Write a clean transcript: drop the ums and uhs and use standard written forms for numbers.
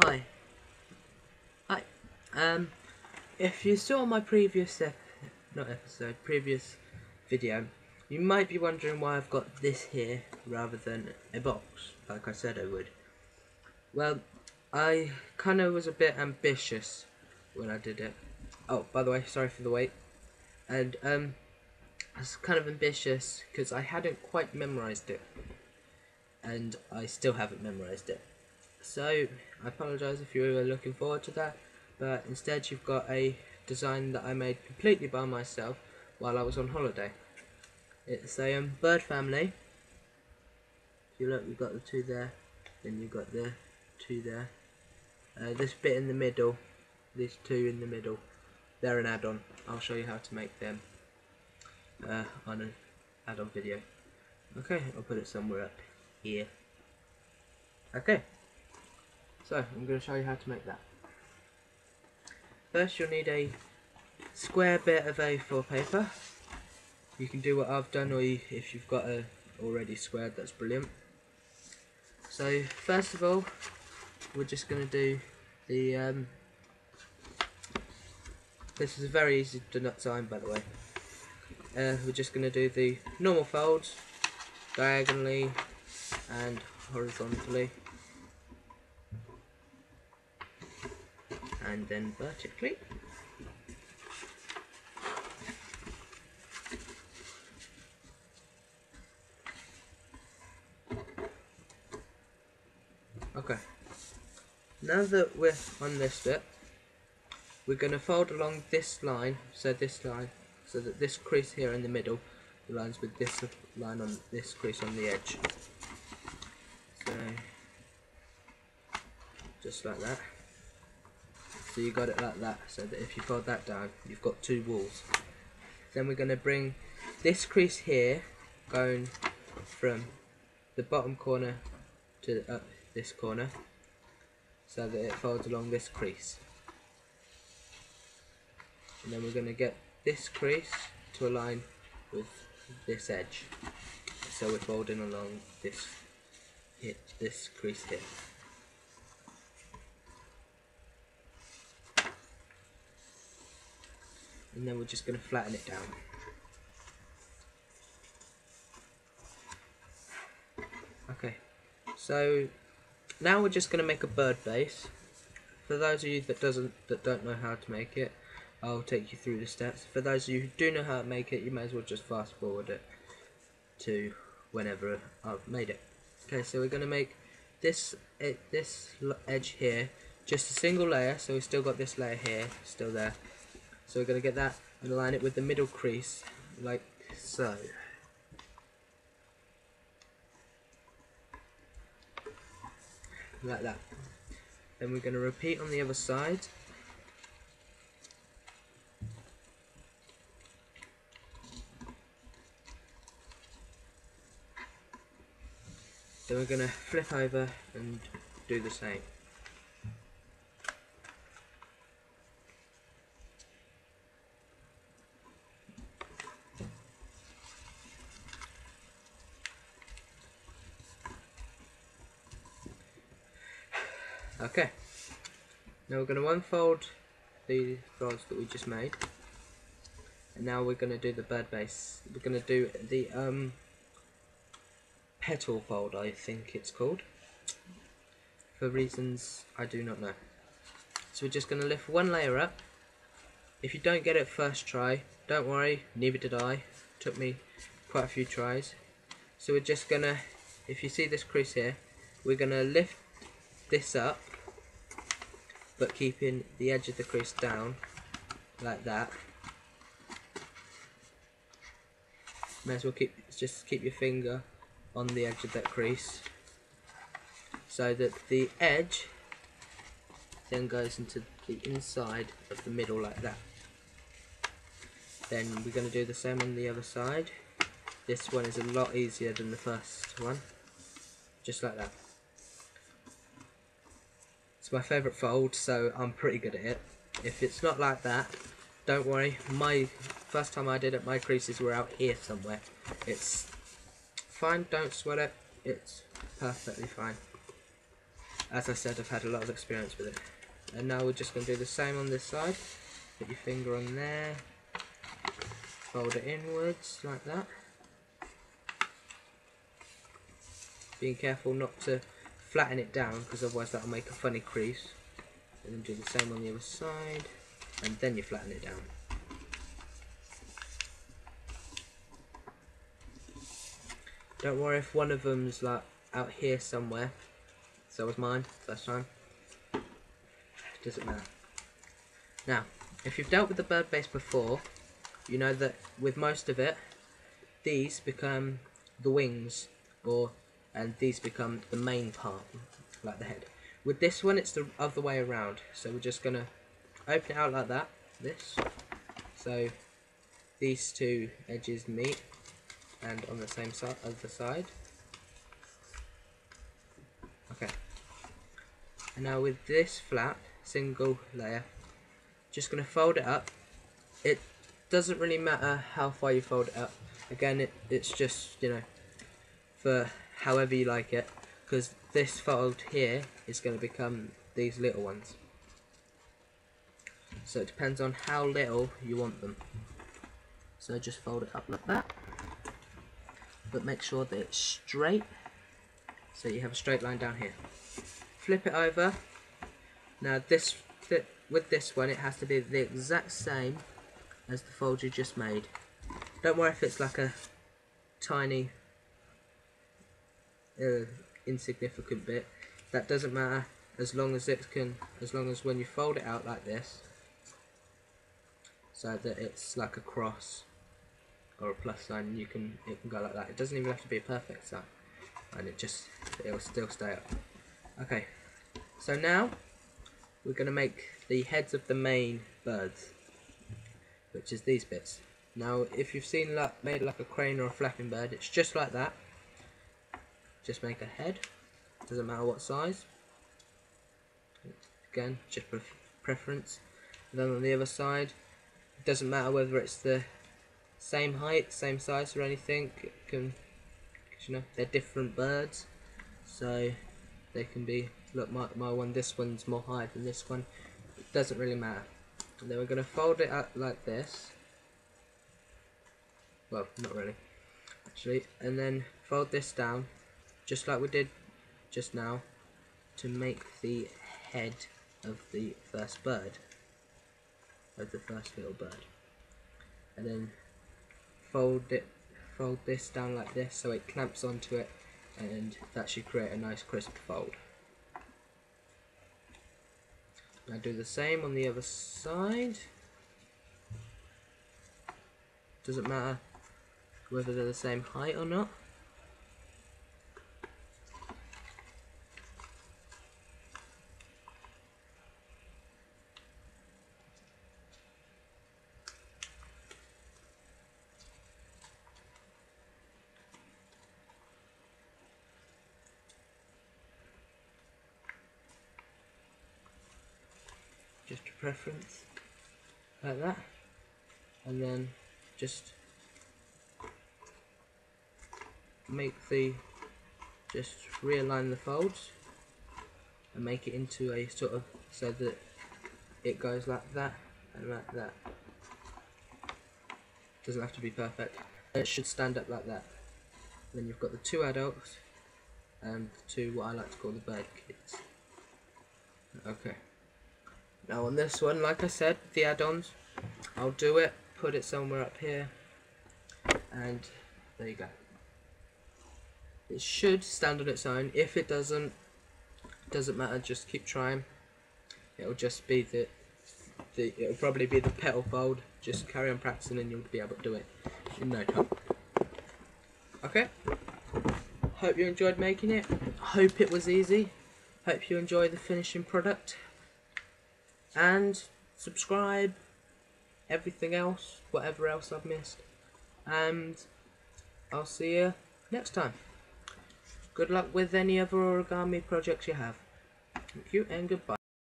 Hi. Hi. If you saw my previous previous video, you might be wondering why I've got this here rather than a box, like I said I would. Well, I kind of was a bit ambitious when I did it. Oh, by the way, sorry for the wait. And I was kind of ambitious because I hadn't quite memorized it, and I still haven't memorized it. So I apologise if you were looking forward to that, but instead you've got a design that I made completely by myself while I was on holiday. It's a bird family. If you look, you've got the two there, then you've got the two there. This bit in the middle, these two in the middle, they're an add-on. I'll show you how to make them on an add-on video. Okay, I'll put it somewhere up here. Okay. So, I'm going to show you how to make that. First, you'll need a square bit of A4 paper. You can do what I've done, or if you've got a already squared, that's brilliant. So, first of all, we're just going to do the, this is very easy to design, by the way. We're just going to do the normal folds, diagonally and horizontally, and then vertically. Okay, now that we're on this bit, we're going to fold along this line, so that this crease here in the middle aligns with this line on this crease on the edge. So, just like that. So you got it like that, so that if you fold that down, you've got two walls. Then we're going to bring this crease here, going from the bottom corner to this corner, so that it folds along this crease. And then we're going to get this crease to align with this edge, so we're folding along this crease here. And then we're just going to flatten it down. Okay, so now we're just going to make a bird base. For those of you that don't know how to make it, I'll take you through the steps. For those of you who do know how to make it, you may as well just fast forward it to whenever I've made it. Okay, so we're going to make this edge here just a single layer, so we've still got this layer here, still there. So we're going to get that and align it with the middle crease, like so. Like that. Then we're going to repeat on the other side. Then we're going to flip over and do the same. Okay, now we're going to unfold the folds that we just made, and now we're going to do the bird base. We're going to do the petal fold, I think it's called, for reasons I do not know. So we're just going to lift one layer up. If you don't get it first try, don't worry, neither did I. It took me quite a few tries. So we're just going to, if you see this crease here, we're going to lift this up, but keeping the edge of the crease down, like that. May as well just keep your finger on the edge of that crease, so that the edge then goes into the inside of the middle like that. Then we're going to do the same on the other side. This one is a lot easier than the first one, just like that. It's my favourite fold, so I'm pretty good at it. If it's not like that, don't worry. My first time I did it, my creases were out here somewhere. It's fine, don't sweat it. It's perfectly fine. as I said, I've had a lot of experience with it. And now we're just going to do the same on this side. Put your finger on there, fold it inwards like that. Being careful not to flatten it down, because otherwise that'll make a funny crease. And then do the same on the other side, and then you flatten it down. Don't worry if one of them's like out here somewhere. So was mine first time. Doesn't matter. Now, if you've dealt with the bird base before, you know that with most of it, these become the wings, and these become the main part, like the head. With this one, it's the other way around. So we're just gonna open it out like that. This. So these two edges meet, and on the same side, other side. Okay. And now with this flap, single layer, just going to fold it up. It doesn't really matter how far you fold it up. Again, it's just, you know, for however you like it, because this fold here is going to become these little ones. So it depends on how little you want them. So just fold it up like that, but make sure that it's straight, so you have a straight line down here. Flip it over. Now with this one, it has to be the exact same as the fold you just made. Don't worry if it's like a tiny insignificant bit. That doesn't matter, as long as when you fold it out like this, so that it's like a cross or a plus sign, it can go like that. It doesn't even have to be a perfect sign, and it'll still stay up. Okay, so now we're going to make the heads of the main birds, which is these bits. Now, if you've seen made like a crane or a flapping bird, it's just like that. Just make a head, doesn't matter what size. Again, just preference. And then on the other side, it doesn't matter whether it's the same height, same size or anything. It can, you know, they're different birds, so they can be. Look, my one, this one's more high than this one. It doesn't really matter. And then we're going to fold it up like this. Well, not really, actually. And then fold this down, just like we did just now, to make the head of the first bird, of the first little bird. And then fold this down like this, so it clamps onto it, and that should create a nice crisp fold. Now do the same on the other side. Doesn't matter whether they're the same height or not. Just a preference, like that, and then just just realign the folds and make it into a sort of, so that it goes like that and like that. Doesn't have to be perfect. It should stand up like that. Then you've got the two adults and two, what I like to call the bird kids. Okay. Now on this one, like I said, the add-ons, I'll do it, put it somewhere up here, and there you go. It should stand on its own. If it doesn't matter, just keep trying. It'll just be it'll probably be the petal fold. Just carry on practicing and you'll be able to do it in no time. Okay, hope you enjoyed making it. Hope it was easy. Hope you enjoy the finishing product. And subscribe, everything else, whatever else I've missed. And I'll see you next time. Good luck with any other origami projects you have. Thank you and goodbye.